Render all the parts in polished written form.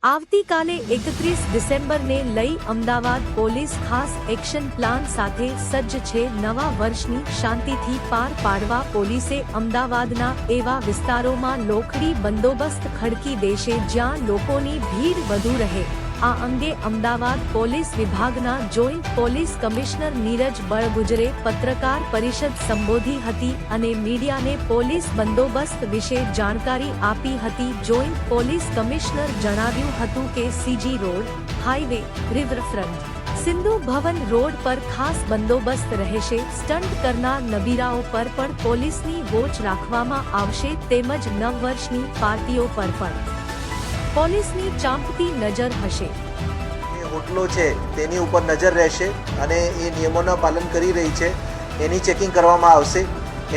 આવતીકાલે 31 ડિસેમ્બરને લઈ અમદાવાદ પોલીસ ખાસ એક્શન પ્લાન સાથે સજ્જ છે। નવા વર્ષની શાંતિથી પાર પાડવા પોલીસે અમદાવાદના એવા વિસ્તારોમાં લોકડી બંદોબસ્ત ખડકી દેશે જ્યાં લોકોની ભીડ વધુ રહે। આ અંગે અમદાવાદ પોલીસ વિભાગના જોઈન્ટ પોલીસ કમિશનર નીરજ બળગુજરે પત્રકાર પરિષદ સંબોધી હતી અને મીડિયાને પોલીસ બંદોબસ્ત વિશે જાણકારી આપી હતી। જોઈન્ટ પોલીસ કમિશનર જણાવ્યું હતું કે CG road, highway, riverfront, Sindhu Bhavan road પર ખાસ બંદોબસ્ત રહેશે। સ્ટન્ટ કરનાર નબીરાઓ પર પણ પોલીસની વોચ રાખવામાં આવશે તેમજ નવ વર્ષની પાર્ટીઓ પર પણ પોલીસની ચાંપતી નજર હશે। હોટલો છે તેની ઉપર નજર રહેશે અને એ નિયમોનું પાલન કરી રહી છે એની ચેકિંગ કરવામાં આવશે।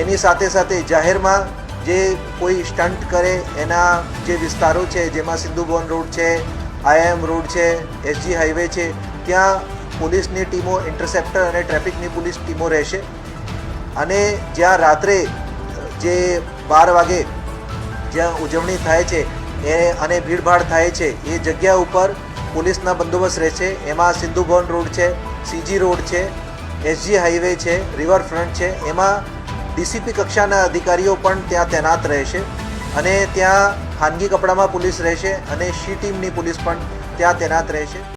એની સાથે સાથે જાહેરમાં જે કોઈ સ્ટન્ટ કરે એના જે વિસ્તારો છે જેમાં સિંધુ ભવન રોડ છે, આઈએમ રોડ છે, એસજી હાઈવે છે, ત્યાં પોલીસની ટીમો, ઇન્ટરસેપ્ટર અને ટ્રાફિકની પોલીસ ટીમો રહેશે। અને જ્યાં રાત્રે જે 12 વાગે જ્યાં ઉજવણી થાય છે અને ભીડભાડ થાય છે એ જગ્યા ઉપર પોલીસના બંદોબસ્ત રહેશે। એમાં સિંધુ ભવન રોડ છે, સીજી રોડ છે, એસજી હાઈવે છે, રિવરફ્રન્ટ છે, એમાં ડીસીપી કક્ષાના અધિકારીઓ પણ ત્યાં તૈનાત રહેશે અને ત્યાં ખાનગી કપડામાં પોલીસ રહેશે અને સી ટીમની પોલીસ પણ ત્યાં તૈનાત રહેશે।